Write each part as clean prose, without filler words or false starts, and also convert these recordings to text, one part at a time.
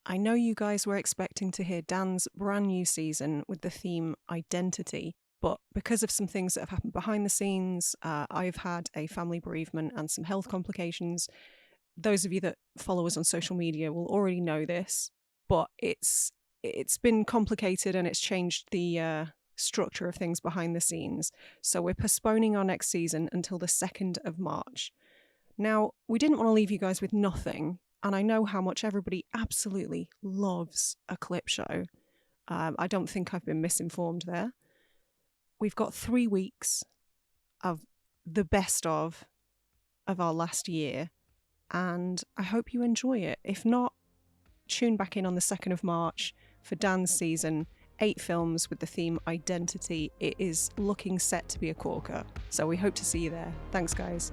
I know you guys were expecting to hear Dan's brand new season with the theme identity, but because of some things that have happened behind the scenes, I've had a family bereavement and some health complications. Those of you that follow us on social media will already know this, but it's been complicated and it's changed the structure of things behind the scenes. So we're postponing our next season until the 2nd of March. Now, we didn't want to leave you guys with nothing, and I know how much everybody absolutely loves a clip show. I don't think I've been misinformed there. We've got 3 weeks of the best of our last year, and I hope you enjoy it. If not, tune back in on the 2nd of March for Dan's season. 8 films with the theme identity. It is looking set to be a corker, so we hope to see you there. Thanks, guys.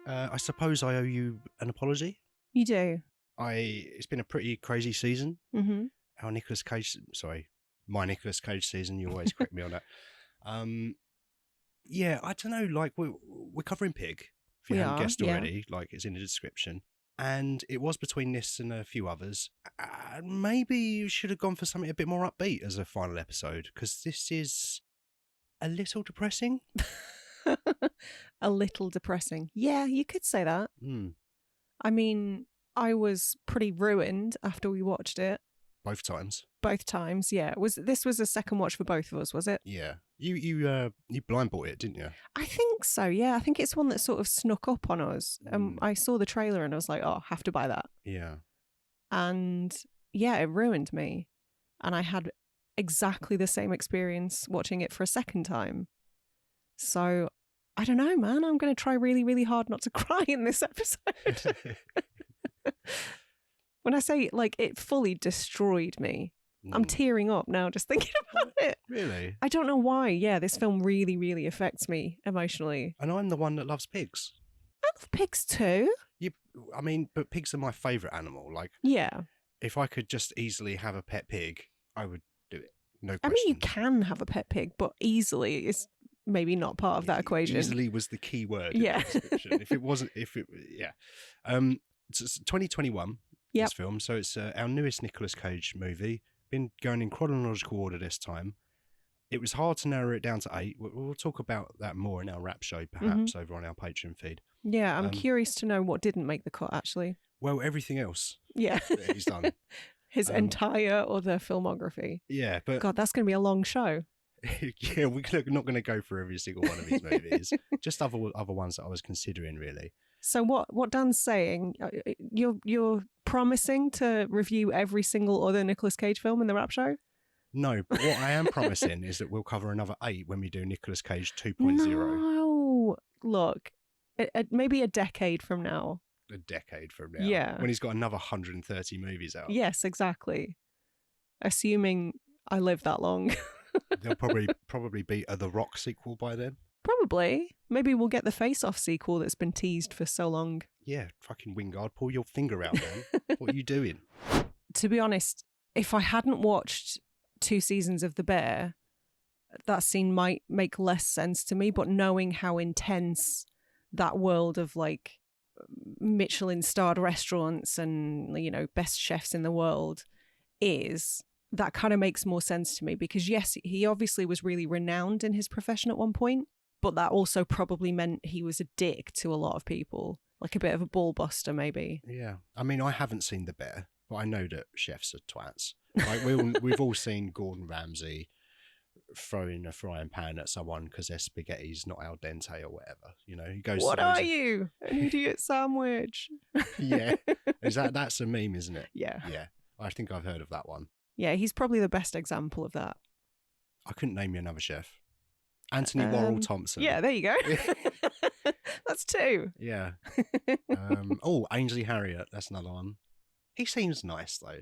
I suppose I owe you an apology. You do. It's been a pretty crazy season. Mm-hmm. My Nicolas Cage season. You always correct me on that. Yeah, I don't know. Like we're covering Pig. If you haven't guessed already, like it's in the description. And it was between this and a few others. Maybe you should have gone for something a bit more upbeat as a final episode, because this is a little depressing. A little depressing. Yeah, you could say that. I mean, I was pretty ruined after we watched it. Both times, yeah. This was a second watch for both of us, was it? Yeah. You blind bought it, didn't you? I think so, yeah. I think it's one that sort of snuck up on us. I saw the trailer and I was like, oh, have to buy that. Yeah. And yeah, it ruined me. And I had exactly the same experience watching it for a second time. So I don't know, man. I'm going to try really, really hard not to cry in this episode. When I say, like, it fully destroyed me, I'm tearing up now just thinking about it. Really? I don't know why. Yeah, this film really, really affects me emotionally. And I'm the one that loves pigs. I love pigs too. But pigs are my favourite animal. Like, yeah. If I could just easily have a pet pig, I would do it. No question. I mean, you can have a pet pig, but easily is maybe not part of that equation. Easily was the key word. Yeah. In the description. It's 2021. Yep. This film, so it's our newest Nicolas Cage movie. Been going in chronological order this time. It was hard to narrow it down to 8. We'll talk about that more in our wrap show, perhaps, over on our Patreon feed. Yeah, I'm curious to know what didn't make the cut, actually. Well, everything else. Yeah. That he's done. His entire other filmography. Yeah, but God, that's going to be a long show. Yeah, we're not going to go through every single one of his movies. Just other ones that I was considering, really. So what Dan's saying, you're promising to review every single other Nicolas Cage film in the wrap show? No, but what I am promising is that we'll cover another 8 when we do Nicolas Cage 2.0. No, look, maybe a decade from now. A decade from now. Yeah. When he's got another 130 movies out. Yes, exactly. Assuming I live that long. There'll probably be a The Rock sequel by then. Probably. Maybe we'll get the Face Off sequel that's been teased for so long. Yeah, fucking Wingard, pull your finger out, man. What are you doing? To be honest, if I hadn't watched 2 seasons of The Bear, that scene might make less sense to me, but knowing how intense that world of like Michelin-starred restaurants and, you know, best chefs in the world is, that kind of makes more sense to me, because yes, he obviously was really renowned in his profession at one point, but that also probably meant he was a dick to a lot of people, like a bit of a ball buster maybe. Yeah, I mean, I haven't seen The Bear, but I know that chefs are twats. Like we've all seen Gordon Ramsay throwing a frying pan at someone because their spaghetti's not al dente or whatever. You know, he goes. What are you? An idiot sandwich? Yeah, that's a meme, isn't it? Yeah. Yeah, I think I've heard of that one. Yeah, he's probably the best example of that. I couldn't name you another chef. Anthony Worrell Thompson. Yeah, there you go. That's 2. Yeah. Ainsley Harriott. That's another one. He seems nice though,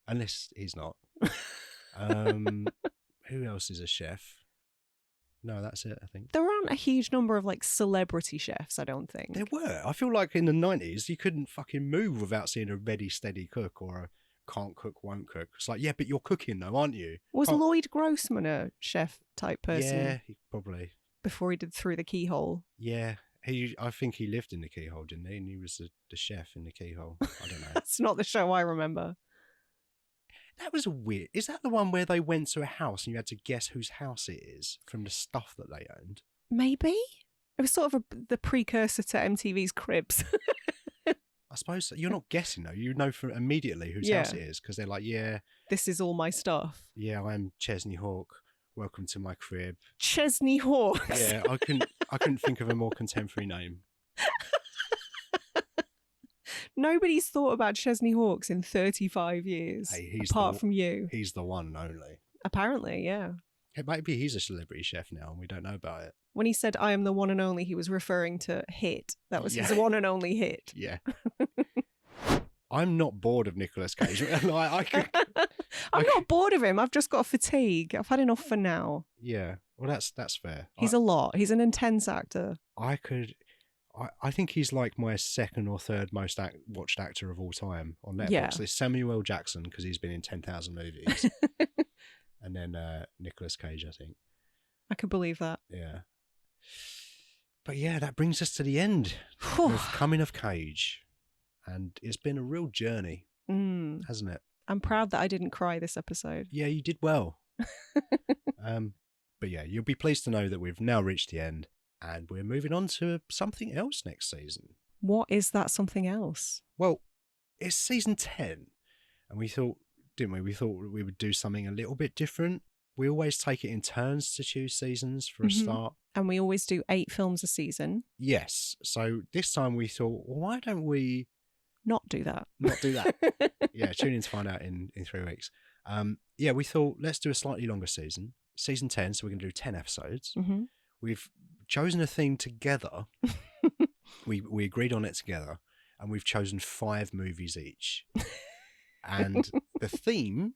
unless he's not. Who else is a chef? No, that's it, I think. There aren't a huge number of like celebrity chefs, I don't think. There were. I feel like in the 90s, you couldn't fucking move without seeing a ready, steady cook or a can't cook, won't cook. It's like, yeah, but you're cooking though, aren't you? Was Lloyd Grossman a chef type person? Yeah, he probably. Before he did Through the Keyhole. Yeah, I think he lived in the Keyhole, didn't he? And he was the chef in the Keyhole. I don't know. That's not the show I remember. That was a weird. Is that the one where they went to a house and you had to guess whose house it is from the stuff that they owned? Maybe. It was sort of the precursor to MTV's Cribs. I suppose you're not guessing though. You know immediately whose house it is because they're like, yeah, this is all my stuff. Yeah, I'm Chesney Hawk. Welcome to my crib. Chesney Hawks. Yeah, I couldn't think of a more contemporary name. Nobody's thought about Chesney Hawks in 35 years, apart from you. He's the one and only. Apparently, yeah. Maybe he's a celebrity chef now and we don't know about it. When he said, I am the one and only, he was referring to Hit. That was his one and only hit. Yeah. I'm not bored of Nicolas Cage. I'm not bored of him. I've just got a fatigue. I've had enough for now. Yeah. Well, that's fair. He's a lot. He's an intense actor. I think he's like my second or third most watched actor of all time on Netflix. Yeah. There's Samuel L. Jackson because he's been in 10,000 movies. And then Nicolas Cage, I think. I could believe that. Yeah. But yeah, that brings us to the end of Coming of Cage. And it's been a real journey, hasn't it? I'm proud that I didn't cry this episode. Yeah, you did well. But yeah, you'll be pleased to know that we've now reached the end and we're moving on to something else next season. What is that something else? Well, it's season 10. And we thought, didn't we? We thought we would do something a little bit different. We always take it in turns to choose seasons for a start. And we always do 8 films a season. Yes. So this time we thought, well, why don't we not do that? Not do that. Yeah, tune in to find out in 3 weeks. Yeah, we thought, let's do a slightly longer season. Season 10, so we're going to do 10 episodes. Mm-hmm. We've chosen a theme together. we agreed on it together. And we've chosen 5 movies each. And the theme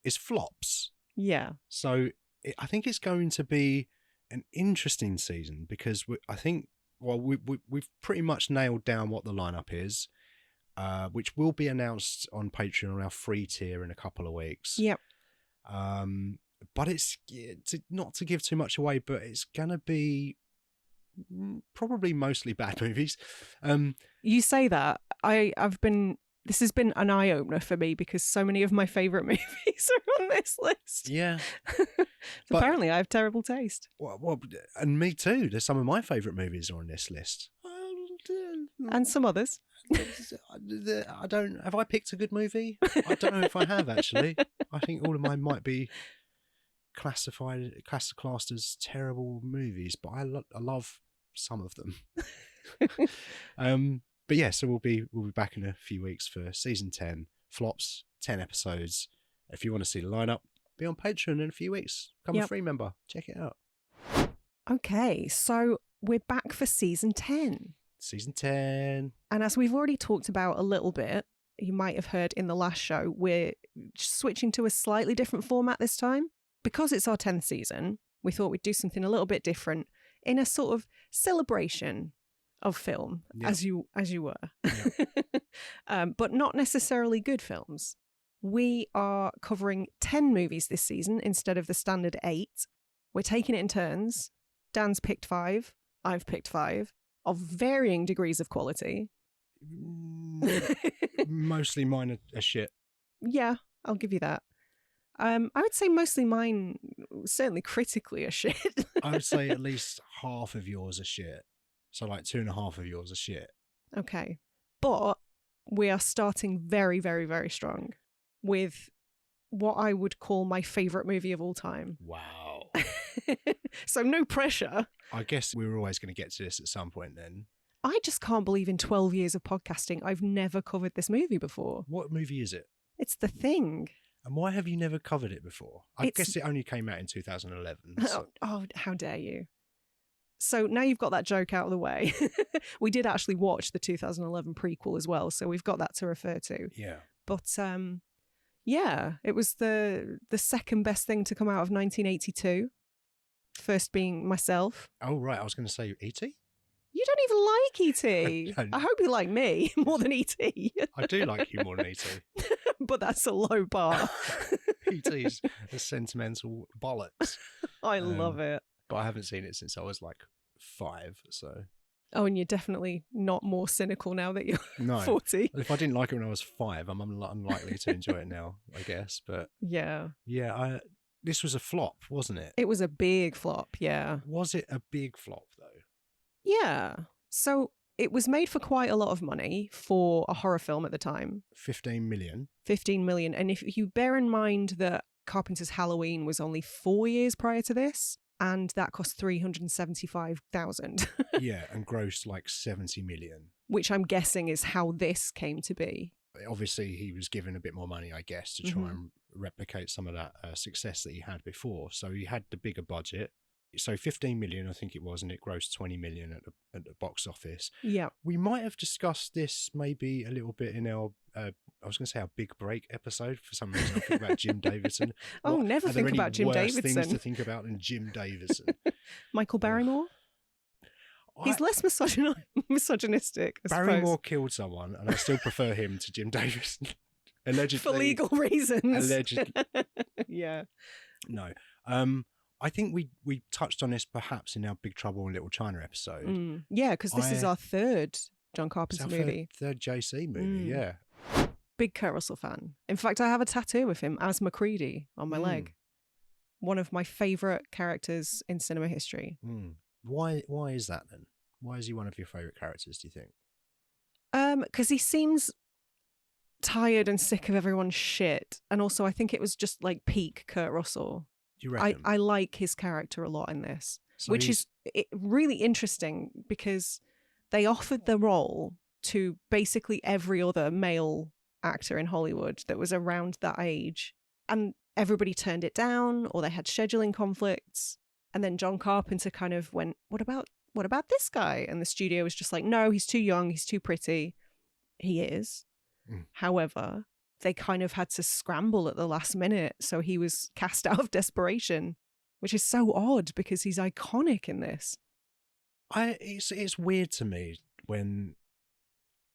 is flops. Yeah. So I think it's going to be an interesting season because I think, well, we've pretty much nailed down what the lineup is, which will be announced on Patreon on our free tier in a couple of weeks. Yep. But it's not to give too much away, but it's going to be probably mostly bad movies. You say that. This has been an eye-opener for me because so many of my favourite movies are on this list. Yeah. Apparently I have terrible taste. Well, and me too. There's some of my favourite movies are on this list. And some others. I don't... Have I picked a good movie? I don't know if I have, actually. I think all of mine might be classed as terrible movies, but I love some of them. But yeah, so we'll be back in a few weeks for season 10, flops, 10 episodes. If you want to see the lineup, be on Patreon in a few weeks. Become a free member. Check it out. Okay, so we're back for season 10. Season 10. And as we've already talked about a little bit, you might have heard in the last show, we're switching to a slightly different format this time. Because it's our 10th season, we thought we'd do something a little bit different in a sort of celebration of film, as you were. Yeah. But not necessarily good films. We are covering 10 movies this season instead of the standard 8. We're taking it in turns. Dan's picked 5. I've picked 5 of varying degrees of quality. Mostly mine are shit. Yeah, I'll give you that. I would say mostly mine, certainly critically, are shit. I would say at least half of yours are shit. So like 2.5 of yours are shit. Okay. But we are starting very, very, very strong with what I would call my favourite movie of all time. Wow. So no pressure. I guess we were always going to get to this at some point then. I just can't believe in 12 years of podcasting I've never covered this movie before. What movie is it? It's The Thing. And why have you never covered it before? I guess it only came out in 2011. So. Oh, how dare you. So now you've got that joke out of the way. We did actually watch the 2011 prequel as well, so we've got that to refer to. Yeah. But yeah, it was the second best thing to come out of 1982. First being myself. Oh, right. I was going to say E.T.? You don't even like E.T. I hope you like me more than E.T. I do like you more than E.T. But that's a low bar. E.T.'s a sentimental bollocks. I love it. But I haven't seen it since I was like 5, so... Oh, and you're definitely not more cynical now that you're No. 40. If I didn't like it when I was 5, I'm unlikely to enjoy it now, I guess. But Yeah. this was a flop, wasn't it? It was a big flop, yeah. Was it a big flop, though? Yeah. So it was made for quite a lot of money for a horror film at the time. 15 million. 15 million. And if you bear in mind that Carpenter's Halloween was only 4 years prior to this, and that cost 375,000. Yeah, and grossed like 70 million. Which I'm guessing is how this came to be. Obviously, he was given a bit more money, I guess, to try and replicate some of that success that he had before. So he had the bigger budget. So 15 million, I think it was, and it grossed 20 million at the box office. Yeah. We might have discussed this maybe a little bit in our, I was going to say our big break episode. For some reason, I think about Jim Davidson. Never think about Jim Davidson. Things to think about than Jim Davidson. Michael Barrymore? He's less misogynistic, I Barrymore suppose. killed someone, and I still prefer him to Jim Davidson. Allegedly. For legal reasons. Allegedly. Yeah. No. I think we touched on this perhaps in our Big Trouble in Little China episode. Yeah, because this is our third John Carpenter movie. Third JC movie, yeah. Big Kurt Russell fan. In fact, I have a tattoo of him as Macready on my leg. One of my favourite characters in cinema history. Why is that then? Why is he one of your favourite characters, do you think? Because he seems tired and sick of everyone's shit. And also, I think it was just like peak Kurt Russell. Do you reckon? I like his character a lot in this, which is really interesting because they offered the role to basically every other male actor in Hollywood that was around that age. And everybody turned it down, or they had scheduling conflicts. And then John Carpenter kind of went, what about this guy? And the studio was just like, no, he's too young, he's too pretty. He is. However, they kind of had to scramble at the last minute, so he was cast out of desperation, which is so odd because he's iconic in this. It's weird to me when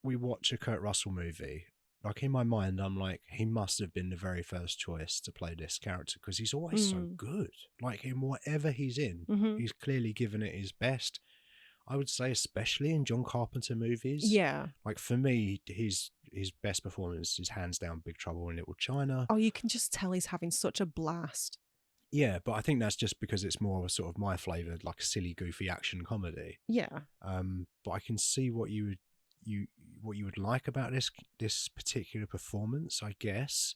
we watch a Kurt Russell movie. Like, in my mind, I'm like, he must have been the very first choice to play this character because he's always so good. Like, in whatever he's in, he's clearly given it his best. I would say, especially in John Carpenter movies. Yeah. Like, for me, his best performance is hands down Big Trouble in Little China. Oh, you can just tell he's having such a blast. Yeah, but I think that's just because it's more of a sort of my flavour, like silly, goofy action comedy. Yeah. But I can see what you would like about this particular performance, I guess.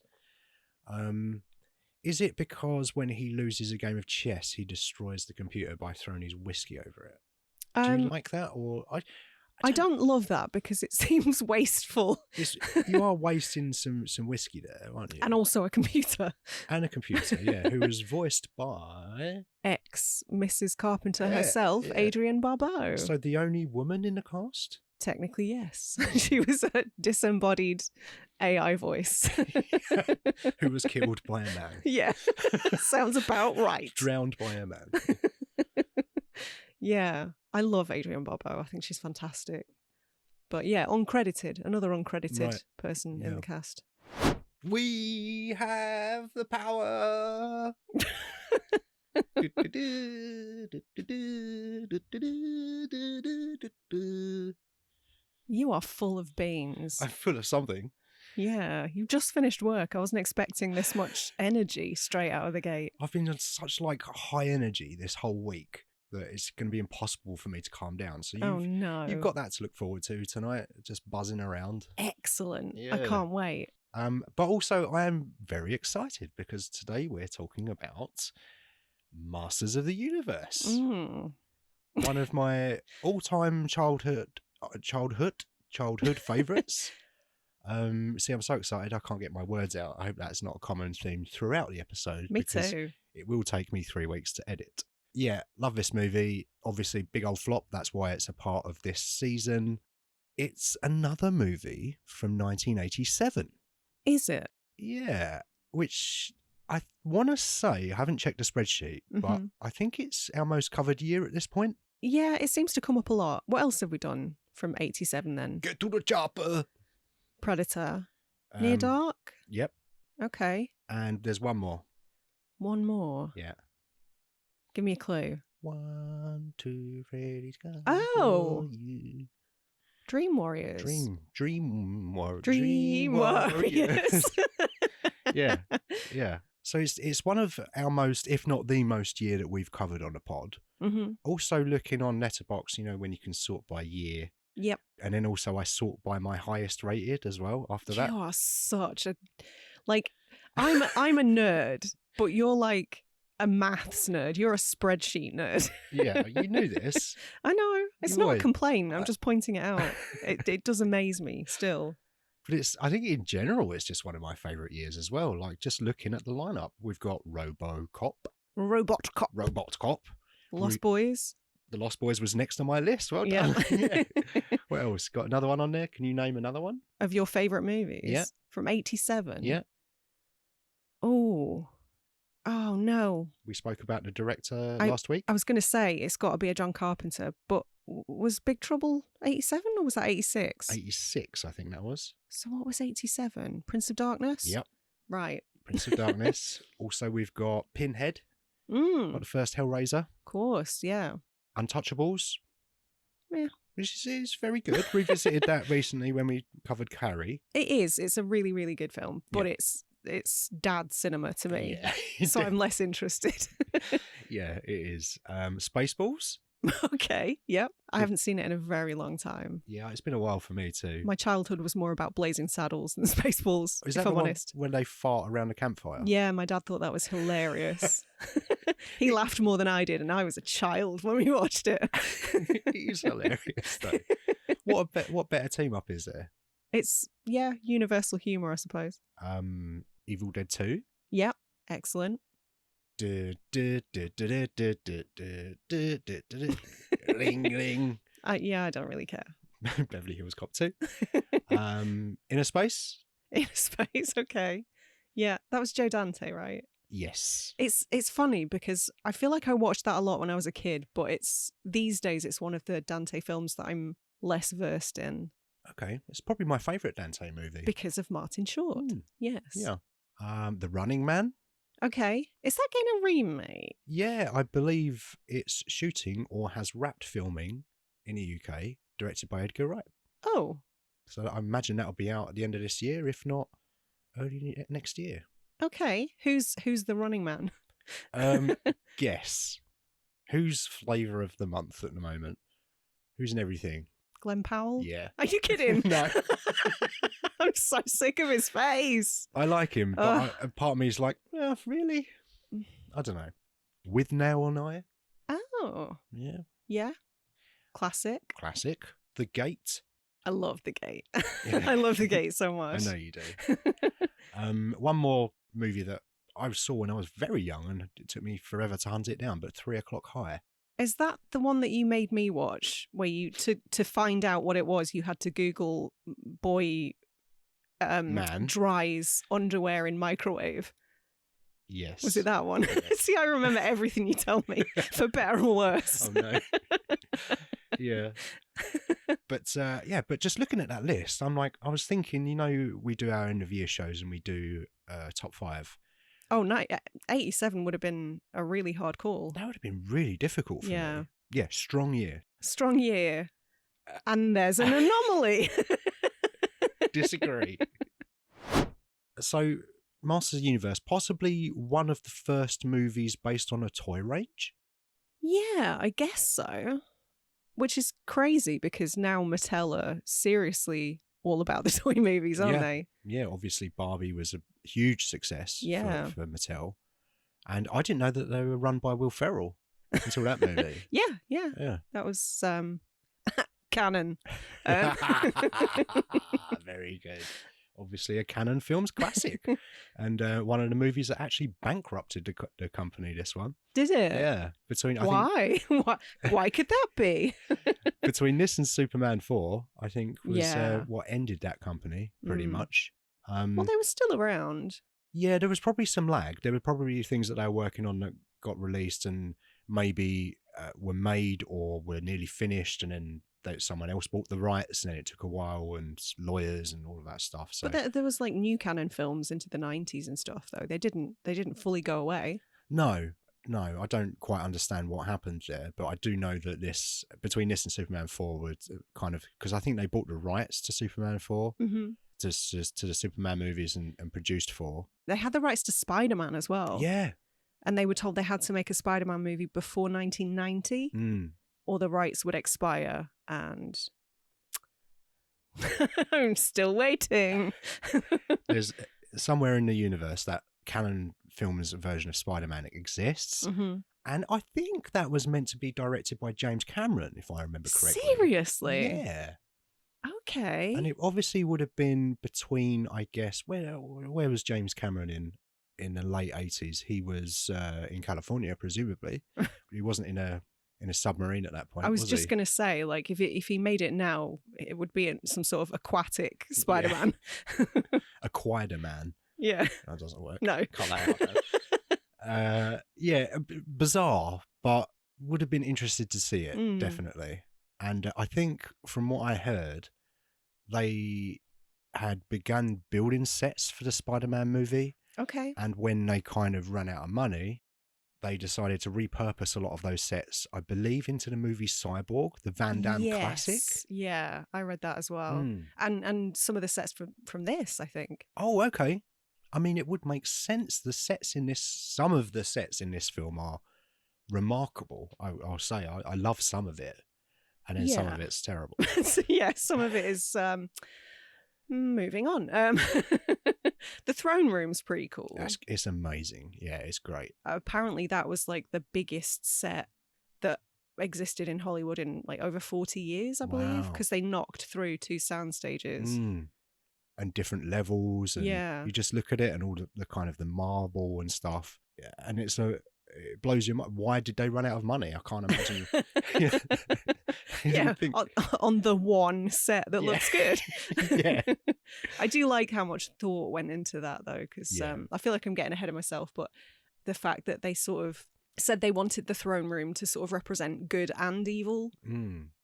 Is it because when he loses a game of chess, he destroys the computer by throwing his whiskey over it? Do you like that? Or I don't love that because it seems wasteful. You are wasting some whiskey there, aren't you? And also a computer. And a computer, yeah, who was voiced by Mrs. Carpenter herself, Adrienne Barbeau. So the only woman in the cast? Technically, yes. She was a disembodied AI voice. Who was killed by a man. Yeah, sounds about right. Drowned by a man. Yeah, I love Adrienne Barbeau. I think she's fantastic. But yeah, another uncredited person in the cast. We have the power. You are full of beans. I'm full of something. Yeah, you've just finished work. I wasn't expecting this much energy straight out of the gate. I've been on such high energy this whole week that it's going to be impossible for me to calm down. So you've got that to look forward to tonight, just buzzing around. Excellent. Yeah. I can't wait. But also I am very excited because today we're talking about Masters of the Universe. One of my all-time childhood favourites. See, I'm so excited I can't get my words out. I hope that's not a common theme throughout the episode. Me too. It will take me 3 weeks to edit. Yeah, love this movie. Obviously, big old flop. That's why it's a part of this season. It's another movie from 1987. Is it? Yeah, which I want to say, I haven't checked the spreadsheet, but I think it's our most covered year at this point. Yeah, it seems to come up a lot. What else have we done from 87 then? Get to the chopper. Predator. Near Dark? Yep. Okay. And there's one more. One more? Yeah. Give me a clue. 1, 2, Freddy's coming Oh. for you. Dream Warriors. Dream Warriors. Yeah. So it's one of our most, if not the most year that we've covered on a pod. Mm-hmm. Also looking on Letterboxd, when you can sort by year. Yep. And then also I sort by my highest rated as well after that. You are such a... Like, I'm a nerd, but you're like a maths nerd. You're a spreadsheet nerd. Yeah, you knew this. I know. It's You not a would. complaint. I'm just pointing it out. It does amaze me still. But I think in general, it's just one of my favourite years as well. Like, just looking at the lineup, we've got RoboCop. Robot Cop. Lost Boys. The Lost Boys was next on my list. Well Yeah. done. Yeah. What else? Got another one on there? Can you name another one? Of your favourite movies? Yeah. From 87? Yeah. Oh no. We spoke about the director last week. I was going to say it's got to be a John Carpenter, but was Big Trouble 87 or was that 86? 86, I think that was. So what was 87? Prince of Darkness? Yep. Right. Prince of Darkness. Also, we've got Pinhead. Got the first Hellraiser. Of course, yeah. Untouchables. Yeah. Which is very good. Revisited that recently when we covered Carrie. It is. It's a really, really good film, but Yeah. it's dad cinema to me. Yeah. So I'm less interested. Yeah, it is. Spaceballs. Okay, yep. I haven't seen it in a very long time. Yeah, it's been a while for me too. My childhood was more about Blazing Saddles than Spaceballs, Is if that I'm the one honest. when they fart around the campfire? Yeah, my dad thought that was hilarious. He laughed more than I did, and I was a child when we watched it. It is hilarious though. What better team up is there? It's, yeah, universal humour, I suppose. Evil Dead 2. Yep, excellent. Ling ling. Yeah, I don't really care. Beverly Hills Cop 2. Inner Space. Inner Space, okay. Yeah, that was Joe Dante, right? Yes. It's funny because I feel like I watched that a lot when I was a kid, but these days it's one of the Dante films that I'm less versed in. Okay, it's probably my favourite Dante movie. Because of Martin Short. Yes. Yeah. The Running Man. Okay. Is that getting a remake? Yeah, I believe it's shooting or has wrapped filming in the UK, directed by Edgar Wright. Oh. So I imagine that'll be out at the end of this year, if not early next year. Okay. Who's the running man? Guess. Who's flavour of the month at the moment? Who's in everything? Glenn Powell? Yeah. Are you kidding? No. I'm so sick of his face. I like him, but a part of me is like, oh, really? I don't know. With Now on I? Oh. Yeah. Yeah. Classic. Classic. The Gate. I love The Gate. Yeah. I love The Gate so much. I know you do. One more movie that I saw when I was very young, and it took me forever to hunt it down, but 3 O'Clock High. Is that the one that you made me watch, where you to find out what it was, you had to Google boy man dries underwear in microwave? Yes. Was it that one? Yes. See, I remember everything you tell me, for better or worse. Oh no. Yeah. But but just looking at that list, I'm like, I was thinking, we do our end of year shows and we do top 5. Oh, no, 87 would have been a really hard call. That would have been really difficult for me. Yeah, strong year. Strong year. And there's an anomaly. Disagree. So, Masters of the Universe, possibly one of the first movies based on a toy range? Yeah, I guess so. Which is crazy because now Mattel are seriously all about the toy movies, aren't they? Yeah, obviously Barbie was a huge success for Mattel. And I didn't know that they were run by Will Ferrell until that movie. Yeah. That was canon. Very good. Obviously a Canon Films classic. And one of the movies that actually bankrupted the company, this one. Did it? Yeah. Why? Why could that be? Between this and Superman 4, I think was what ended that company pretty much. Well, they were still around. Yeah, there was probably some lag. There were probably things that they were working on that got released and maybe were made or were nearly finished, and then someone else bought the rights, and then it took a while and lawyers and all of that stuff. So, but there was like new Canon films into the 90s and stuff, though. They didn't fully go away. No, No, I don't quite understand what happened there, but I do know that between this and Superman 4 would kind of, because I think they bought the rights to Superman 4, to the Superman movies and produced 4. They had the rights to Spider-Man as well. Yeah. And they were told they had to make a Spider-Man movie before 1990 or the rights would expire. And I'm still waiting. There's somewhere in the universe that Canon Films version of Spider-Man exists. And I think that was meant to be directed by James Cameron, if I remember correctly. Seriously? Yeah. Okay. And it obviously would have been between, I guess, where was James Cameron in the late 80s? He was in California, presumably. He wasn't in a submarine at that point. I was just going to say, like, if he made it now, it would be some sort of aquatic Spider-Man. Yeah. Aquader-Man. Yeah. That doesn't work. No. Can't out yeah, bizarre, but would have been interested to see it, definitely. And I think from what I heard, they had begun building sets for the Spider-Man movie. Okay. And when they kind of ran out of money, they decided to repurpose a lot of those sets, I believe, into the movie Cyborg, the Van Damme classic. Yeah, I read that as well. And some of the sets from this, I think. Oh, okay. I mean, it would make sense. Some of the sets in this film are remarkable. I'll say I love some of it, and then some of it's terrible. So, yeah, some of it is. Moving on. The throne room's pretty cool. It's amazing. Yeah, it's great. Apparently, that was like the biggest set that existed in Hollywood in like over 40 years, I believe, because they knocked through 2 sound stages. And different levels, and you just look at it and all the kind of the marble and stuff, and it blows your mind. Why did they run out of money? I can't imagine. On the one set that looks good. Yeah. I do like how much thought went into that though, because I feel like I'm getting ahead of myself, but the fact that they sort of said they wanted the throne room to sort of represent good and evil,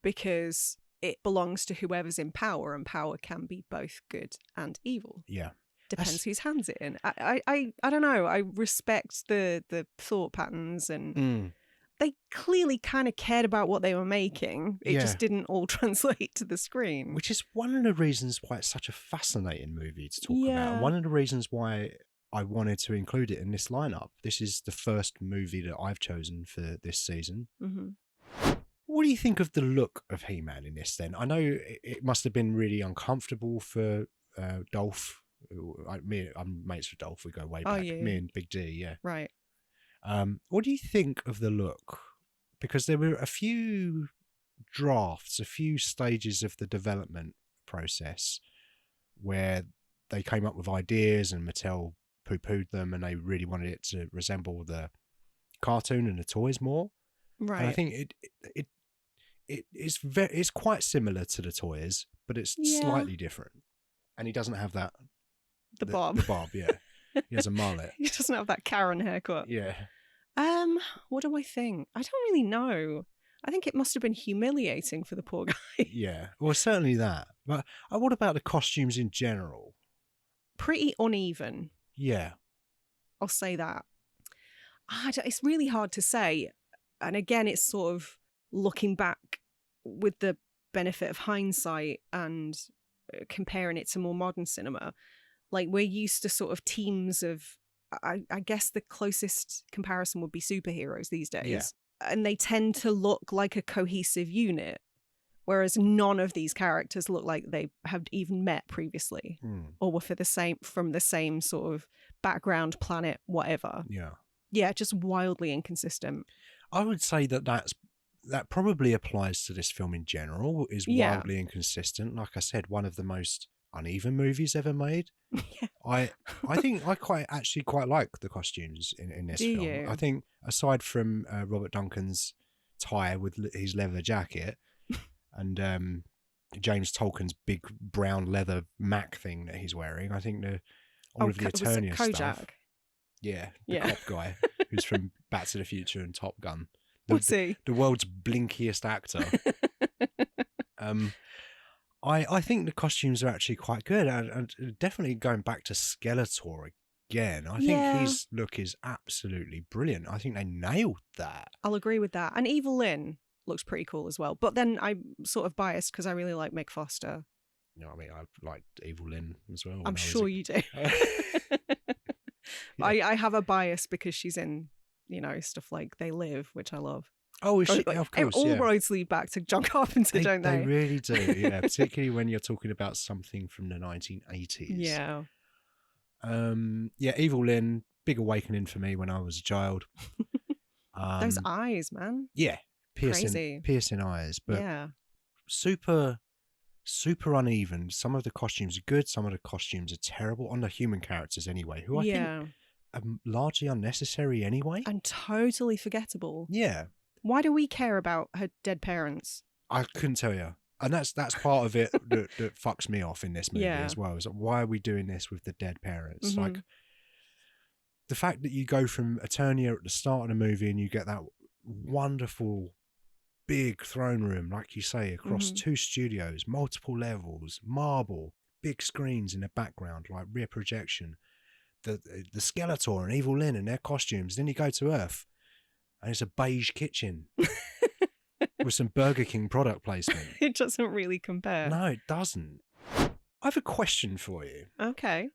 because it belongs to whoever's in power, and power can be both good and evil. Yeah. Depends whose hands it in. I don't know. I respect the thought patterns, and they clearly kind of cared about what they were making. It just didn't all translate to the screen. Which is one of the reasons why it's such a fascinating movie to talk about. And one of the reasons why I wanted to include it in this lineup. This is the first movie that I've chosen for this season. What do you think of the look of He-Man in this then? I know it must have been really uncomfortable for Dolph. I'm mates with Dolph. We go way back. Me and Big D, yeah. Right. What do you think of the look? Because there were a few drafts, a few stages of the development process where they came up with ideas and Mattel poo-pooed them, and they really wanted it to resemble the cartoon and the toys more. Right. And I think it's quite similar to the toys, but it's slightly different. And he doesn't have that. The bob. The bob, yeah. He has a mullet. He doesn't have that Karen haircut. Yeah. What do I think? I don't really know. I think it must have been humiliating for the poor guy. Yeah. Well, certainly that. But what about the costumes in general? Pretty uneven. Yeah. I'll say that. It's really hard to say. And again, it's sort of looking back with the benefit of hindsight and comparing it to more modern cinema. Like, we're used to sort of teams of, I guess the closest comparison would be superheroes these days. Yeah. And they tend to look like a cohesive unit, whereas none of these characters look like they have even met previously or were from the same sort of background, planet, whatever. Yeah. Yeah, just wildly inconsistent. I would say that probably applies to this film in general, is wildly inconsistent. Like I said, one of the most uneven movies ever made. I think I quite like the costumes in this film. You? I think aside from Robert Duncan's tie with his leather jacket and James Tolkien's big brown leather Mac thing that he's wearing, I think all of the Eternia stuff. Yeah, the cop guy who's from Back to the Future and Top Gun. What's he? The world's blinkiest actor. I think the costumes are actually quite good, and definitely going back to Skeletor again. I think his look is absolutely brilliant. I think they nailed that. I'll agree with that. And Evil Lynn looks pretty cool as well. But then I'm sort of biased because I really like Meg Foster. You know what I mean? I liked Evil Lynn as well. I'm sure you do. Yeah. I have a bias because she's in, stuff like They Live, which I love. Oh, is she? Of course, all roads lead back to John Carpenter, don't they? They really do, yeah. Particularly when you're talking about something from the 1980s. Yeah. Evil Lynn, big awakening for me when I was a child. Those eyes, man. Yeah, Crazy. piercing eyes, but super uneven. Some of the costumes are good, some of the costumes are terrible on the human characters anyway, who I think are largely unnecessary anyway. And totally forgettable. Yeah. Why do we care about her dead parents? I couldn't tell you. And that's part of it that fucks me off in this movie as well. Is like, why are we doing this with the dead parents? Mm-hmm. Like, the fact that you go from Eternia at the start of the movie and you get that wonderful big throne room, like you say, across two studios, multiple levels, marble, big screens in the background, like rear projection, the Skeletor and Evil Lynn and their costumes. Then you go to Earth and it's a beige kitchen with some Burger King product placement. It doesn't really compare. No, it doesn't. I have a question for you. Okay.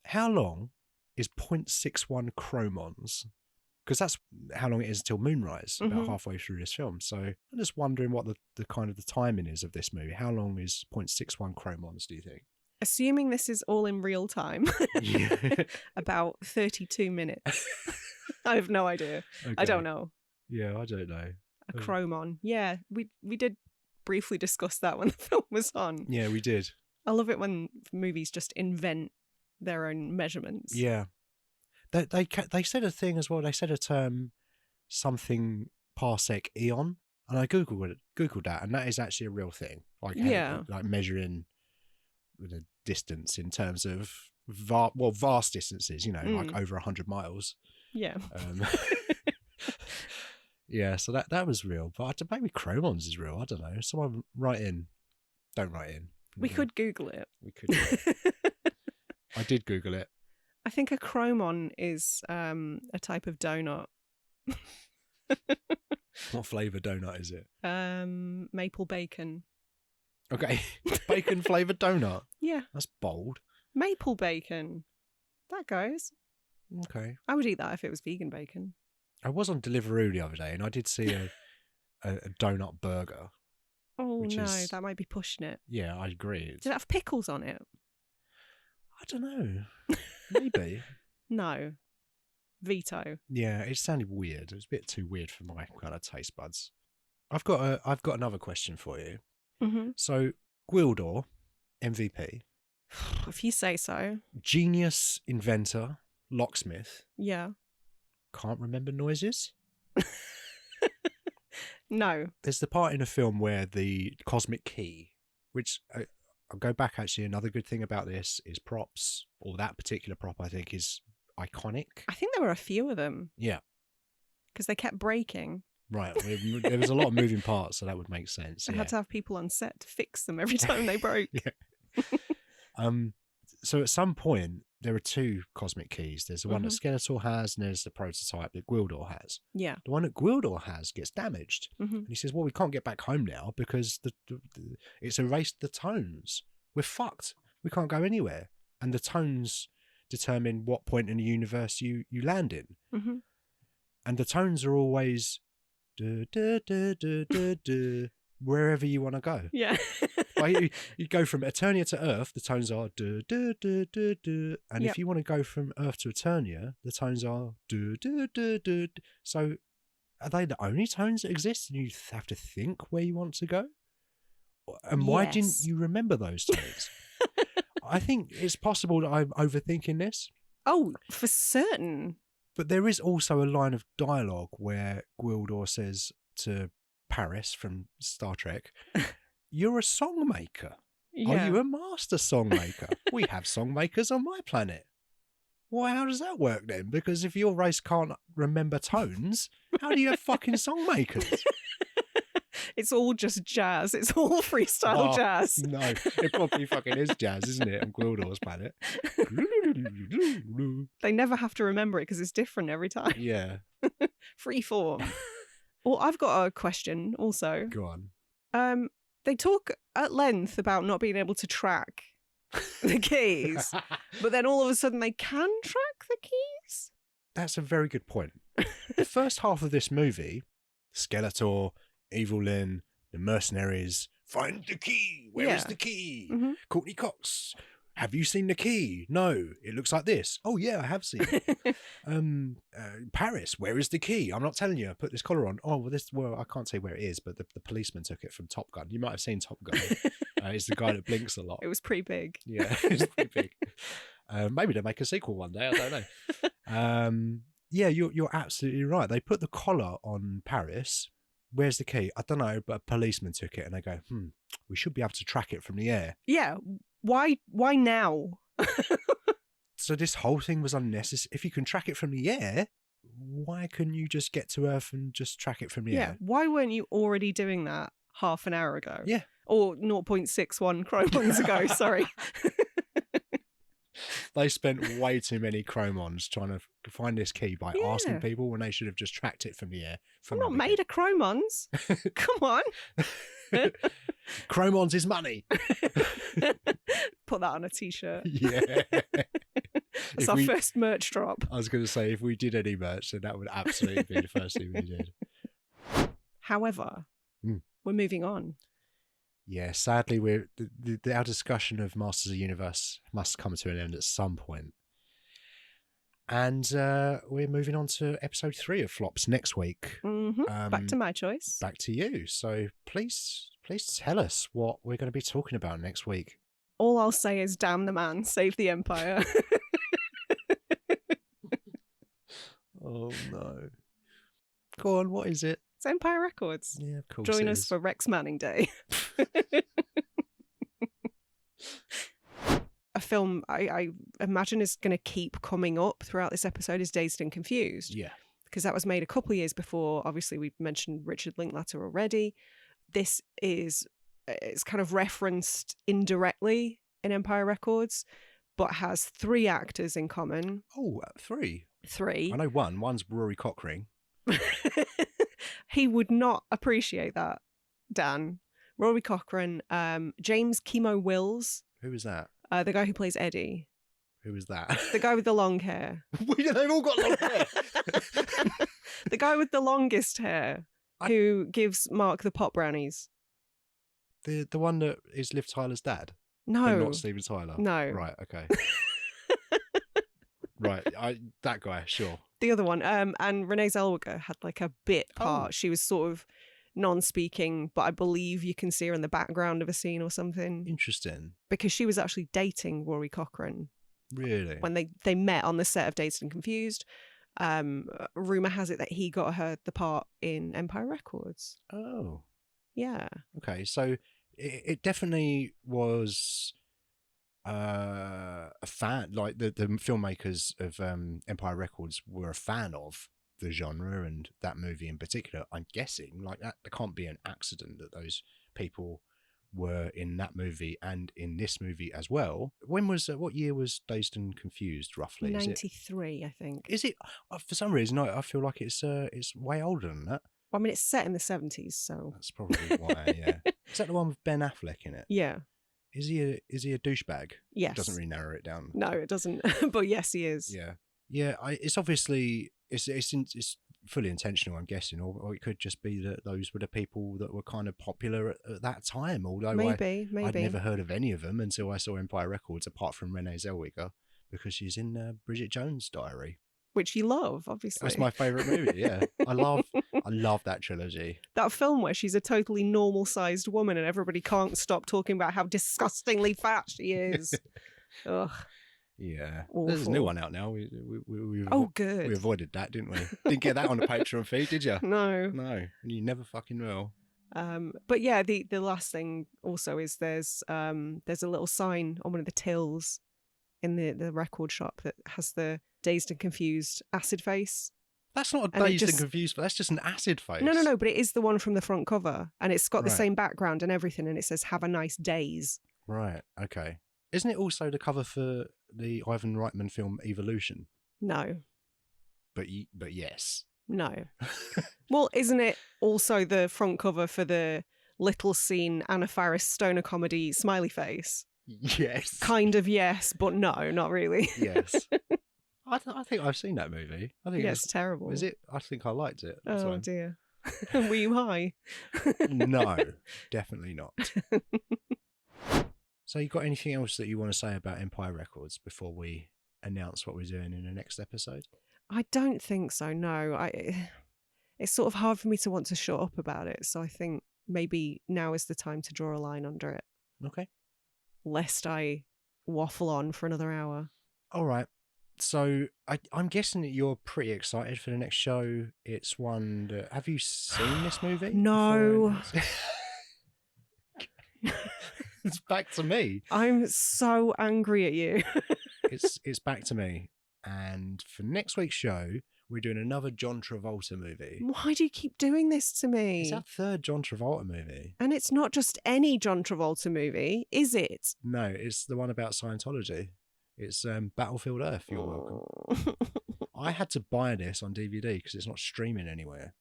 How long is 0.61 chromons? Because that's how long it is until moonrise, about halfway through this film. So I'm just wondering what the kind of the timing is of this movie. How long is 0.61 chromons, do you think? Assuming this is all in real time, about 32 minutes. I have no idea. Okay. I don't know. Yeah, I don't know. A chromon. Yeah, we did briefly discuss that when the film was on. Yeah, we did. I love it when movies just invent their own measurements. Yeah. They said a thing as well. They said a term, something parsec eon, and I googled that, and that is actually a real thing. Like like measuring the distance in terms of vast distances. Like over 100 miles. Yeah. Yeah. So that was real, but maybe chromons is real. I don't know. Someone write in. Don't write in. We could Google it. We could. I did Google it. I think a chromon is a type of donut. What flavour donut is it? Maple bacon. Okay. Bacon flavoured donut? Yeah. That's bold. Maple bacon. That goes. Okay. I would eat that if it was vegan bacon. I was on Deliveroo the other day and I did see a donut burger. Oh no, that might be pushing it. Yeah, I agree. Did it have pickles on it? I don't know. Maybe. No. Veto. Yeah, it sounded weird. It was a bit too weird for my kind of taste buds. I've got another question for you. Mm-hmm. So, Gwildor, MVP. If you say so. Genius inventor, locksmith. Yeah. Can't remember noises? No. There's the part in a film where the cosmic key, which I'll go back actually, another good thing about this is props, or that particular prop I think is iconic. I think there were a few of them. Yeah. Because they kept breaking. Right. There was a lot of moving parts, so that would make sense. I had to have people on set to fix them every time they broke. Yeah. So at some point, there are two cosmic keys. There's the one that Skeletor has, and there's the prototype that Gwildor has. Yeah. The one that Gwildor has gets damaged. And he says, well, we can't get back home now because it's erased the tones. We're fucked. We can't go anywhere. And the tones determine what point in the universe you land in. And the tones are always wherever you want to go. Yeah. Like you go from Eternia to Earth, the tones are and if you want to go from Earth to Eternia, the tones are So are they the only tones that exist and you have to think where you want to go? And why didn't you remember those tones? I think it's possible that I'm overthinking this. Oh, for certain. But there is also a line of dialogue where Gwildor says to Paris from Star Trek, you're a songmaker. Yeah. Are you a master songmaker? We have songmakers on my planet. Well, how does that work then? Because if your race can't remember tones, how do you have fucking songmakers? It's all just jazz. It's all freestyle jazz. No, it probably fucking is jazz, isn't it? On Gwildor's planet. They never have to remember it because it's different every time. Yeah. Freeform. Well, I've got a question also. Go on. They talk at length about not being able to track the keys, but then all of a sudden they can track the keys? That's a very good point. The first half of this movie, Skeletor, Evil Lynn, the mercenaries, find the key. Where is the key? Mm-hmm. Courtney Cox, have you seen the key? No, it looks like this. Oh yeah, I have seen it. Paris, where is the key? I'm not telling you. I put this collar on. Oh, well, I can't say where it is, but the policeman took it from Top Gun. You might have seen Top Gun. It's the guy that blinks a lot. It was pretty big. Yeah, it's pretty big. Maybe they'll make a sequel one day. I don't know. Yeah, you're absolutely right. They put the collar on Paris. Where's the key? I don't know, but a policeman took it, and they go, we should be able to track it from the air. Yeah. Why now? So this whole thing was unnecessary. If you can track it from the air, why couldn't you just get to Earth and just track it from the air? Why weren't you already doing that half an hour ago? Yeah. Or 0.61 chromons ago, sorry. They spent way too many chromons trying to find this key by asking people when they should have just tracked it from the air. I'm not made of chromons. Come on. Chromons is money. Put that on a t-shirt. Yeah. It's our first merch drop. I was going to say, if we did any merch, then that would absolutely be the first thing we did. However, we're moving on. Yeah, sadly, our discussion of Masters of the Universe must come to an end at some point. And we're moving on to episode 3 of Flops next week. Mm-hmm. Back to my choice. Back to you. So please tell us what we're going to be talking about next week. All I'll say is, damn the man, save the Empire. Oh, no. Go on, what is it? It's Empire Records. Yeah, of course. Join us for Rex Manning Day. A film I imagine is going to keep coming up throughout this episode is Dazed and Confused. Yeah. Because that was made a couple of years before. Obviously, we mentioned Richard Linklater already. It's kind of referenced indirectly in Empire Records, but has 3 actors in common. Oh, 3? 3. I know one. One's Rory Cochrane. He would not appreciate that, Dan. Rory Cochrane, James Chemo Wills. Who is that? The guy who plays Eddie. Who is that? The guy with the long hair. They've all got long hair. The guy with the longest hair who gives Mark the pot brownies. The one that is Liv Tyler's dad? No. But not Steven Tyler? No. Right, okay. Right, that guy, sure. The other one. And Renee Zellweger had like a bit part. She was sort of non-speaking, but I believe you can see her in the background of a scene or something. Interesting. Because she was actually dating Rory Cochrane. Really? When they met on the set of Dazed and Confused. Rumour has it that he got her the part in Empire Records. Oh. Yeah. Okay, so it definitely was a fan, like the filmmakers of Empire Records were a fan of the genre and that movie in particular. I'm guessing like that there can't be an accident that those people were in that movie and in this movie as well. When was what year was Dazed and Confused roughly? 93, I think. Is it? For some reason I feel like it's way older than that. Well, I mean, it's set in the 70s, so that's probably why. Yeah. Is that the one with Ben Affleck in it? Yeah. Is he a douchebag? Yes. It doesn't really narrow it down. No, it doesn't. But yes, he is. Yeah. Yeah. It's obviously it's fully intentional, I'm guessing, or it could just be that those were the people that were kind of popular at that time. Although maybe I'd never heard of any of them until I saw Empire Records, apart from Renee Zellweger, because she's in Bridget Jones' Diary, which you love, obviously. That's my favourite movie. Yeah, I love that trilogy. That film where she's a totally normal-sized woman and everybody can't stop talking about how disgustingly fat she is. Ugh. Yeah, awful. There's a new one out now. We good. We avoided that, didn't we? Didn't get that on the Patreon feed, did you? No, and you never fucking will. But yeah, the last thing also is there's a little sign on one of the tills in the record shop that has the Dazed and Confused acid face That's not a And dazed and confused, but that's just an acid face. No, but it is the one from the front cover, and it's got the Right. same background and everything, and it says "Have a nice days." Right. Okay. Isn't it also the cover for the Ivan Reitman film Evolution? No. But yes. No. Well, isn't it also the front cover for the little scene Anna Faris stoner comedy Smiley Face? Yes. Kind of yes, but no, not really. Yes. I think I've seen that movie. I think It's terrible. Is it? I think I liked it. Oh dear. Were you high? No, definitely not. So you got anything else that you want to say about Empire Records before we announce what we're doing in the next episode? I don't think so, no. It's sort of hard for me to want to shut up about it, so I think maybe now is the time to draw a line under it. Okay. Lest I waffle on for another hour. All right. So I'm guessing that you're pretty excited for the next show. It's one that... Have you seen this movie? No. It's back to me. I'm so angry at you. It's back to me. And for next week's show, we're doing another John Travolta movie. Why do you keep doing this to me? It's our third John Travolta movie. And it's not just any John Travolta movie, is it? No, it's the one about Scientology. It's Battlefield Earth, you're welcome. I had to buy this on DVD because it's not streaming anywhere.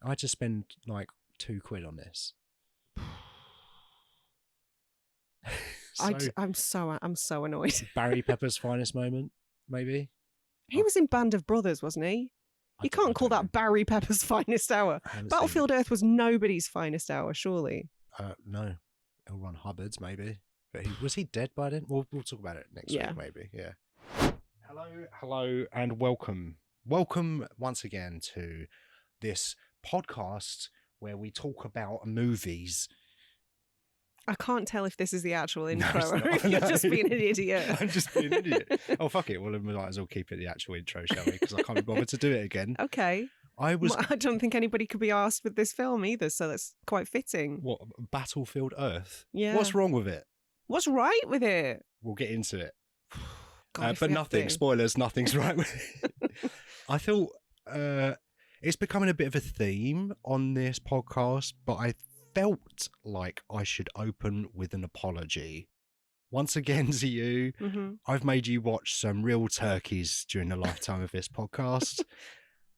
I had to spend like £2 on this. I'm so annoyed. Barry Pepper's finest moment, maybe? He was in Band of Brothers, wasn't he? You can't call that Barry Pepper's finest hour. Battlefield Earth was nobody's finest hour, surely. No. L. Ron Hubbard's, maybe. But was he dead by then? We'll talk about it next week, maybe. Yeah. Hello, and welcome. Welcome once again to this podcast where we talk about movies. I can't tell if this is the actual intro or if you're just being an idiot. I'm just being an idiot. Oh, fuck it. Well, we might as well keep it the actual intro, shall we? Because I can't be bothered to do it again. Okay. I don't think anybody could be asked with this film either, so that's quite fitting. What, Battlefield Earth? Yeah. What's wrong with it? What's right with it? We'll get into it. God, but nothing. Spoilers, nothing's right with it. I thought it's becoming a bit of a theme on this podcast, but I felt like I should open with an apology. Once again to you, I've made you watch some real turkeys during the lifetime of this podcast.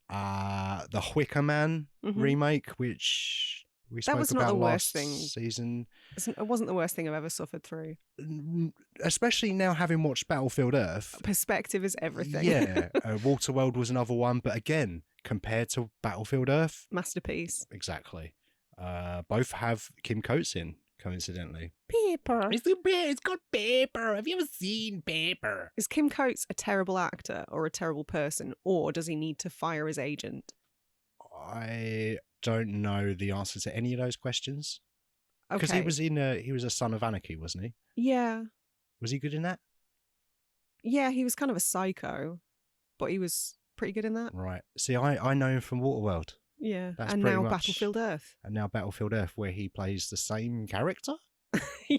The Wicker Man remake, which we spoke about last season. It wasn't the worst thing I've ever suffered through. Especially now having watched Battlefield Earth. Perspective is everything. Yeah. Waterworld was another one, but again, compared to Battlefield Earth. Masterpiece. Exactly. Both have Kim Coates in, coincidentally. Paper. It's got paper. Have you ever seen paper? Is Kim Coates a terrible actor or a terrible person, or does he need to fire his agent? I don't know the answer to any of those questions. Because Okay. he was a Son of Anarchy, wasn't he? Yeah. Was he good in that? Yeah, he was kind of a psycho, but he was pretty good in that. Right. See, I know him from Waterworld. Yeah. That's and pretty now much- Battlefield Earth. And now Battlefield Earth, where he plays the same character?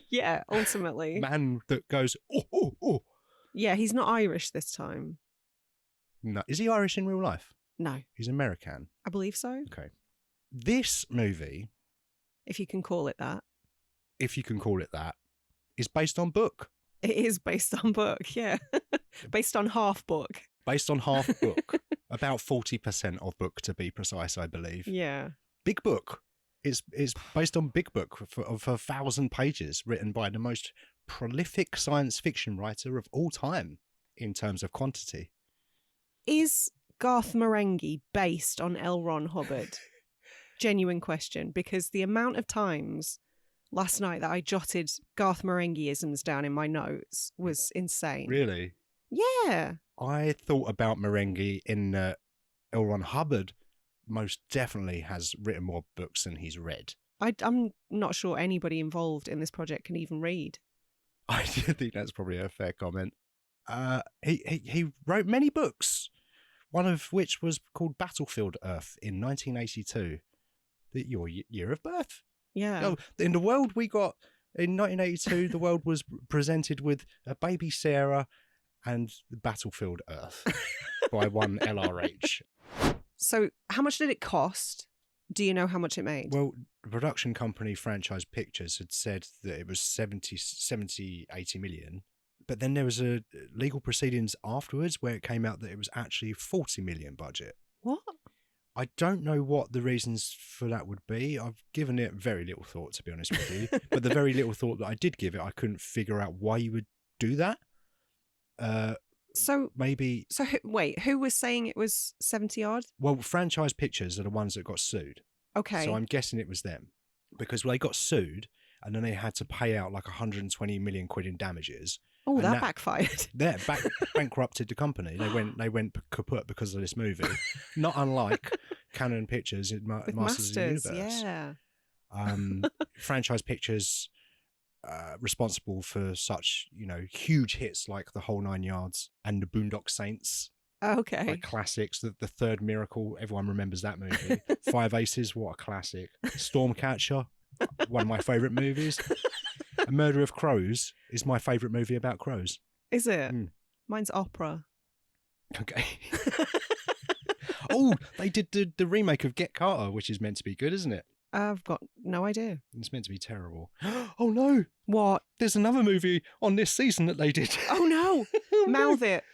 Yeah, ultimately. Man that goes, oh. Yeah, he's not Irish this time. No. Is he Irish in real life? No. He's American. I believe so. Okay. This movie, If you can call it that. if you can call it that, is based on book. It is based on book, yeah. Based on half book. Based on half book. About 40% of book, to be precise, I believe. Yeah. Big book. It's based on big book of 1,000 pages, written by the most prolific science fiction writer of all time in terms of quantity. Is Garth Marenghi based on L. Ron Hubbard? Genuine question, because the amount of times last night that I jotted Garth Marenghi-isms down in my notes was insane. Really? Yeah. I thought about Marenghi in L. Ron Hubbard most definitely has written more books than he's read. I'm not sure anybody involved in this project can even read. I think that's probably a fair comment. He wrote many books, one of which was called Battlefield Earth in 1982, your year of birth. Yeah. Oh, in the world we got, in 1982, the world was presented with a baby Sarah and Battlefield Earth by one LRH. So how much did it cost? Do you know how much it made? Well, the production company Franchise Pictures had said that it was 80 million. But then there was a legal proceedings afterwards where it came out that it was actually 40 million budget. What? I don't know what the reasons for that would be. I've given it very little thought, to be honest with you. But the very little thought that I did give it, I couldn't figure out why you would do that. So maybe. So wait, who was saying it was 70 odd? Well, Franchise Pictures are the ones that got sued. Okay. So I'm guessing it was them because they got sued and then they had to pay out like 120 million quid in damages. Oh, that backfired. That bankrupted the company. They went kaput because of this movie. Not unlike Canon Pictures in Masters of the Universe. Yeah. Franchise Pictures responsible for such, huge hits like The Whole Nine Yards and The Boondock Saints. Okay. Like classics. The Third Miracle, everyone remembers that movie. Five Aces, what a classic. Stormcatcher, one of my favourite movies. A Murder of Crows is my favourite movie about crows. Is it? Mine's Opera. Okay. Oh, they did the remake of Get Carter, which is meant to be good, isn't it? I've got no idea. It's meant to be terrible. Oh no! What? There's another movie on this season that they did. Oh no! Oh, Mouth it.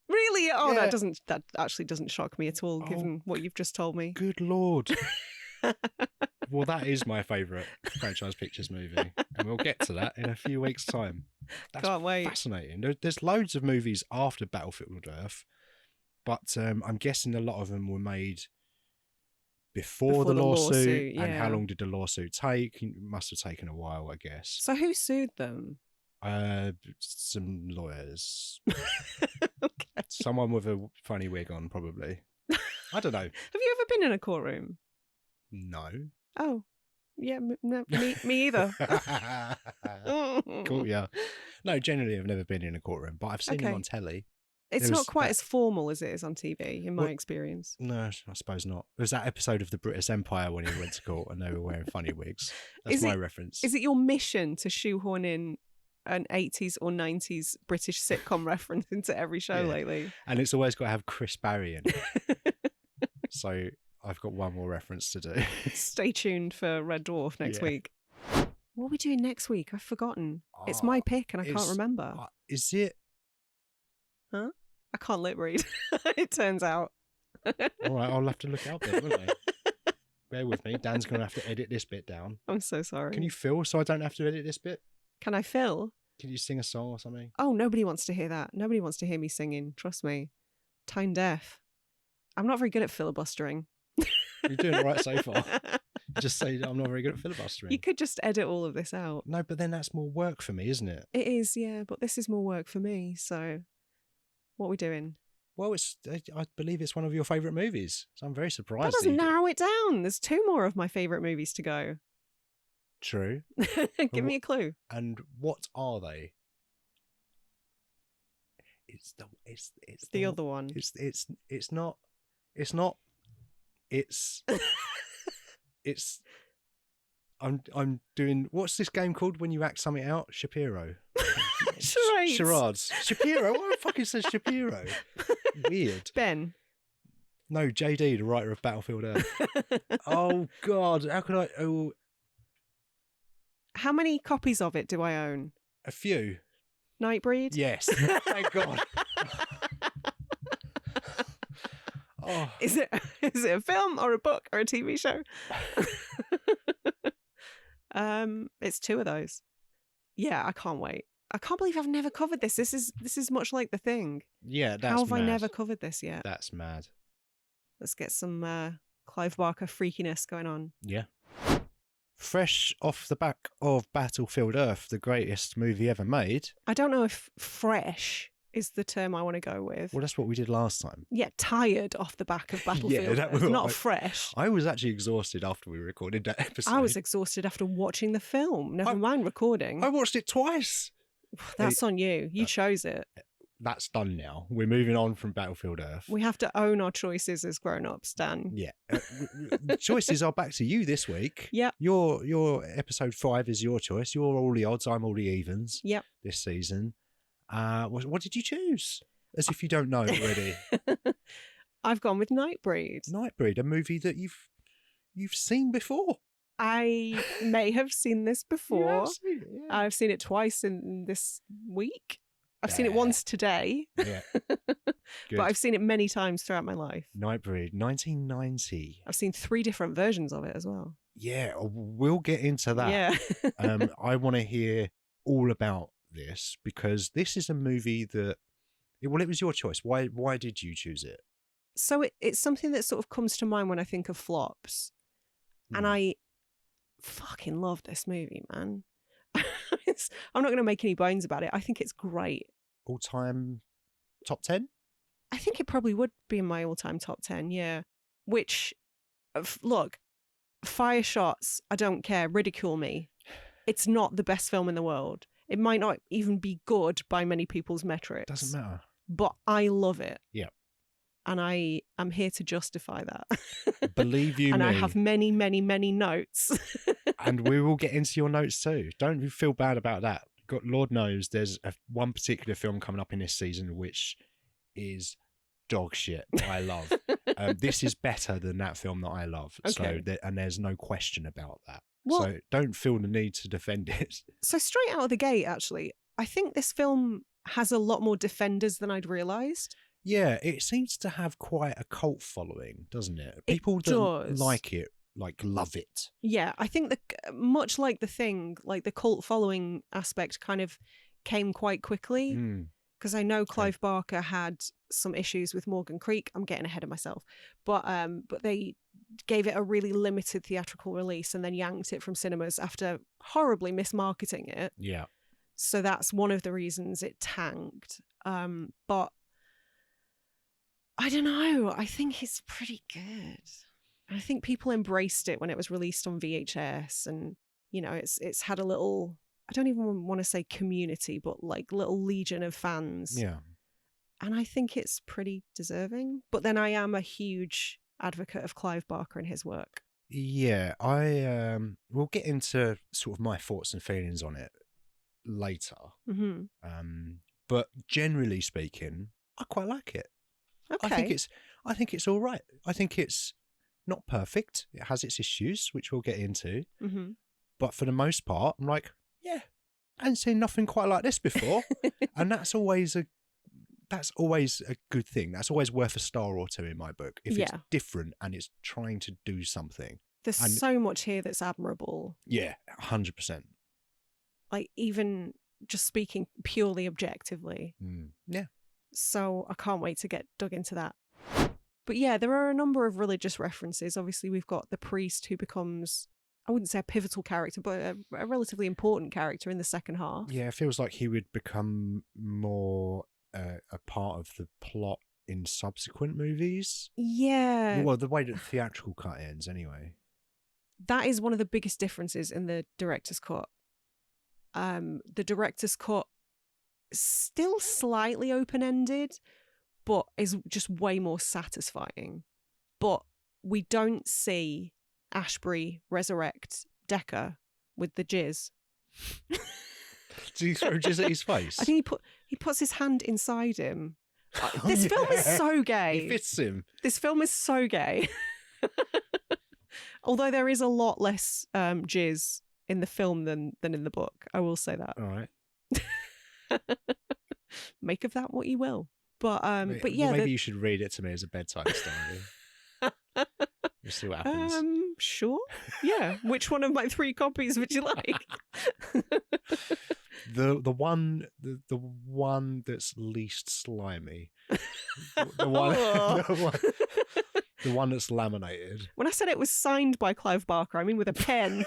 Really? Oh, Yeah. that actually doesn't shock me at all, given what you've just told me. Good Lord. Well, that is my favourite Franchise Pictures movie, and we'll get to that in a few weeks' time. That's Can't wait. Fascinating. There's loads of movies after Battlefield Earth, but I'm guessing a lot of them were made before the lawsuit. And how long did the lawsuit take? It must have taken a while, I guess. So who sued them? Some lawyers. Okay. Someone with a funny wig on, probably. I don't know. Have you ever been in a courtroom? No. Oh, yeah, me either. Cool, yeah. No, generally I've never been in a courtroom, but I've seen them on telly. It's not quite as formal as it is on TV, in my experience. No, I suppose not. There was that episode of the British Empire when he went to court and they were wearing funny wigs. That's my reference. Is it your mission to shoehorn in an 80s or 90s British sitcom reference into every show lately? And it's always got to have Chris Barry in it. So I've got one more reference to do. Stay tuned for Red Dwarf next week. What are we doing next week? I've forgotten. It's my pick and I can't remember. Is it? Huh? I can't lip read, it turns out. All right, I'll have to look out there, won't I? Bear with me. Dan's going to have to edit this bit down. I'm so sorry. Can you fill so I don't have to edit this bit? Can I fill? Can you sing a song or something? Oh, nobody wants to hear that. Nobody wants to hear me singing. Trust me. Tone deaf. I'm not very good at filibustering. You're doing all right so far. Just say I'm not very good at filibustering. You could just edit all of this out. No, but then that's more work for me, isn't it? It is, yeah, but this is more work for me. So what are we doing? Well, I believe it's one of your favourite movies. So I'm very surprised. That doesn't narrow it down. There's two more of my favourite movies to go. True. Give me a clue. And what are they? It's the other one. It's not. I'm doing. What's this game called when you act something out? Shapiro. Charades. Shapiro. What the fuck says Shapiro? Weird. Ben. No, JD, the writer of Battlefield Earth. Oh God, how could I? Oh. How many copies of it do I own? A few. Nightbreed? Yes. Thank God. Oh. Is it a film or a book or a TV show? It's two of those. Yeah, I can't wait. I can't believe I've never covered this. This is much like The Thing. Yeah, that's How have mad. I never covered this yet? That's mad. Let's get some Clive Barker freakiness going on. Yeah. Fresh off the back of Battlefield Earth, the greatest movie ever made. I don't know if fresh is the term I want to go with. Well, that's what we did last time. Yeah, tired off the back of Battlefield Earth, not fresh. I was actually exhausted after we recorded that episode. I was exhausted after watching the film, never mind recording. I watched it twice. That's on you. You chose it. That's done now. We're moving on from Battlefield Earth. We have to own our choices as grown-ups, Dan. Yeah. The choices are back to you this week. Yep. Your episode 5 is your choice. You're all the odds, I'm all the evens. Yep. This season. What did you choose? As if you don't know already. I've gone with Nightbreed. Nightbreed, a movie that you've seen before. I may have seen this before. You have seen it, yeah. I've seen it twice in this week. I've seen it once today. Yeah. But I've seen it many times throughout my life. Nightbreed, 1990. I've seen 3 different versions of it as well. Yeah, we'll get into that. Yeah. I want to hear all about this because this is a movie that, well, it was your choice. Why did you choose it? So it's something that sort of comes to mind when I think of flops. And I fucking love this movie, man. I'm not going to make any bones about it. I think it's great. All-time top 10? I think it probably would be in my all-time top 10, yeah. Which, look, fire shots, I don't care, ridicule me. It's not the best film in the world. It might not even be good by many people's metrics. Doesn't matter. But I love it. Yeah. And I am here to justify that. Believe you and me. I have many, many, many notes. And we will get into your notes too. Don't feel bad about that. Lord knows there's one particular film coming up in this season which is dog shit. I love. This is better than that film that I love. Okay. So and there's no question about that. Well, so don't feel the need to defend it. So straight out of the gate, actually, I think this film has a lot more defenders than I'd realised. Yeah, it seems to have quite a cult following, doesn't it? People that like it, like, love it. Yeah, I think much like The Thing, like the cult following aspect kind of came quite quickly. Because I know Clive Barker had some issues with Morgan Creek. I'm getting ahead of myself. But they gave it a really limited theatrical release and then yanked it from cinemas after horribly mismarketing it. Yeah. So that's one of the reasons it tanked. But I don't know. I think it's pretty good. I think people embraced it when it was released on VHS, and you know, it's had a little, I don't even want to say community, but like little legion of fans. Yeah. And I think it's pretty deserving. But then I am a huge advocate of Clive Barker and his work. Yeah, I we'll get into sort of my thoughts and feelings on it later. But generally speaking, I quite like it. Okay. I think it's all right. I think it's not perfect. It has its issues, which we'll get into. But for the most part, I'm like, yeah, I haven't seen nothing quite like this before. And that's always a good thing. That's always worth a star or two in my book. If it's different and it's trying to do something. There's so much here that's admirable. Yeah, 100%. Like, even just speaking purely objectively. Yeah. So I can't wait to get dug into that. But yeah, there are a number of religious references. Obviously, we've got the priest who becomes, I wouldn't say a pivotal character, but a relatively important character in the second half. Yeah, it feels like he would become more a part of the plot in subsequent movies. Yeah. Well, the way that the theatrical cut ends, anyway. That is one of the biggest differences in the director's cut. The director's cut still slightly open-ended, but is just way more satisfying. But we don't see Ashbury resurrect Decker with the jizz. Do you throw jizz at his face? I think he puts his hand inside him. This film is so gay. It fits him. This film is so gay. Although there is a lot less jizz in the film than in the book. I will say that. All right. Make of that what you will. But yeah, maybe you should read it to me as a bedtime story. We'll see what happens. Sure. Yeah. Which one of my 3 copies would you like? The one that's least slimy. The one that's laminated. When I said it was signed by Clive Barker, I mean with a pen.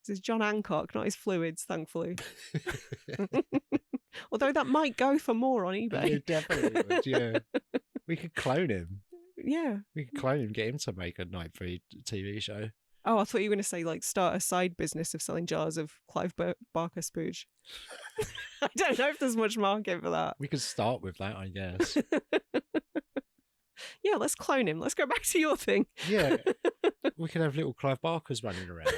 This is John Hancock, not his fluids, thankfully. Although that might go for more on eBay. It definitely would, yeah. We could clone him. Yeah. We could clone him, get him to make a Nightbreed TV show. Oh, I thought you were going to say, like, start a side business of selling jars of Clive Barker spooge. I don't know if there's much market for that. We could start with that, I guess. Yeah, let's clone him. Let's go back to your thing. Yeah. We could have little Clive Barkers running around.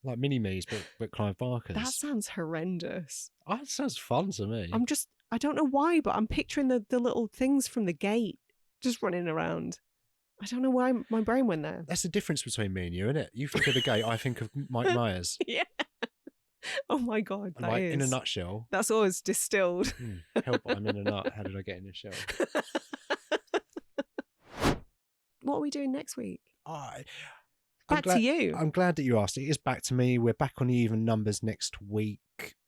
Like mini-me's, but Clive Barker's. That sounds horrendous. Oh, that sounds fun to me. I don't know why, but I'm picturing the little things from the gate just running around. I don't know why my brain went there. That's the difference between me and you, isn't it? You think of the gate, I think of Mike Myers. Yeah. Oh my God, that like, is. in a nutshell. That's always distilled. Help, I'm in a nut. How did I get in a shell? What are we doing next week? Back to you. I'm glad that you asked. It is back to me. We're back on the even numbers next week.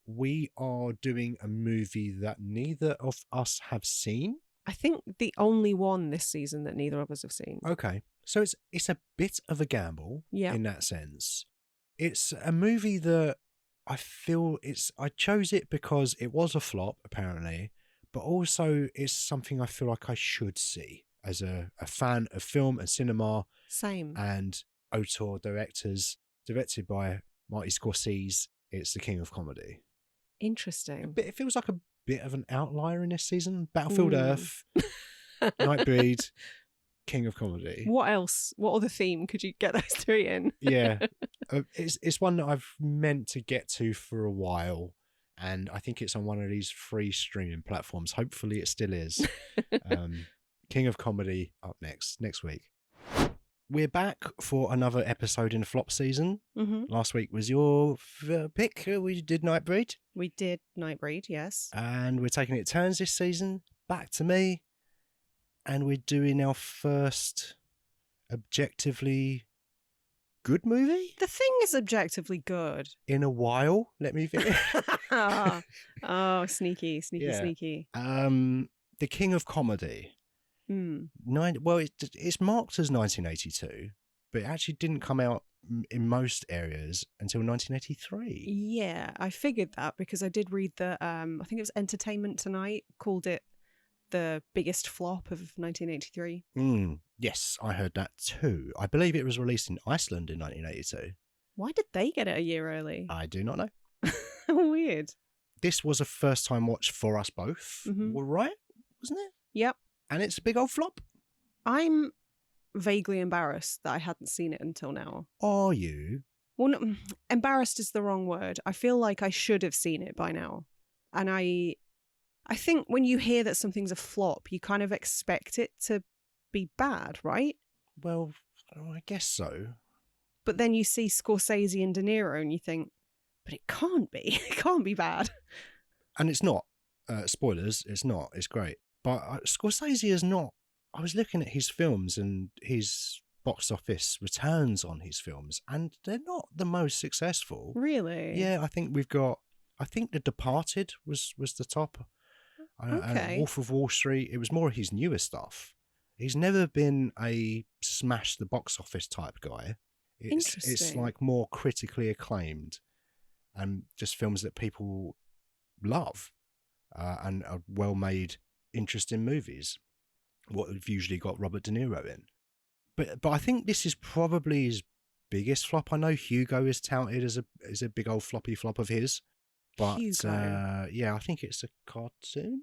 We are doing a movie that neither of us have seen. I think the only one this season that neither of us have seen. Okay. So it's a bit of a gamble in that sense. It's a movie that I feel I chose it because it was a flop, apparently, but also it's something I feel like I should see as a fan of film and cinema. Same. And auteur directors, directed by Marty Scorsese. It's the King of Comedy. Interesting. It feels like a bit of an outlier in this season. Battlefield Earth, Nightbreed, King of Comedy. What else? What other theme could you get those three in? Yeah. It's one that I've meant to get to for a while, and I think it's on one of these free streaming platforms. Hopefully it still is. King of Comedy up next week. We're back for another episode in the flop season. Mm-hmm. Last week was your pick. We did Nightbreed. We did Nightbreed, yes. And we're taking it turns this season. Back to me. And we're doing our first objectively good movie. The Thing is objectively good. In a while, let me finish. Oh, sneaky. The King of Comedy. Well, it's marked as 1982, but it actually didn't come out in most areas until 1983. Yeah, I figured that because I did read that, I think it was Entertainment Tonight called it the biggest flop of 1983. Yes, I heard that too. I believe it was released in Iceland in 1982. Why did they get it a year early? I do not know. Weird. This was a first time watch for us both, right? Wasn't it? Yep. And it's a big old flop. I'm vaguely embarrassed that I hadn't seen it until now. Are you? Well, no, embarrassed is the wrong word. I feel like I should have seen it by now. And I think when you hear that something's a flop, you kind of expect it to be bad, right? Well, I guess so. But then you see Scorsese and De Niro and you think, but it can't be. It can't be bad. And it's not. Spoilers, it's not. It's great. But Scorsese is not. I was looking at his films and his box office returns on his films, and they're not the most successful. Really? Yeah, I think The Departed was the top. Okay. Wolf of Wall Street. It was more of his newer stuff. He's never been a smash the box office type guy. It's like more critically acclaimed, and just films that people love, and are well made. Interesting movies, what have usually got Robert De Niro in, but I think this is probably his biggest flop. I know Hugo is touted as a big old floppy flop of his, but yeah, I think it's a cartoon.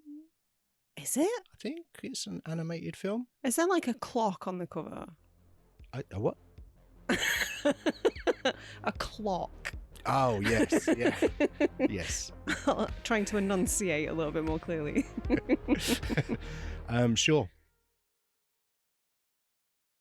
Is it? I think it's an animated film. Is there like a clock on the cover? A what? A clock. Oh, yes. Yeah. Yes. Trying to enunciate a little bit more clearly. Sure.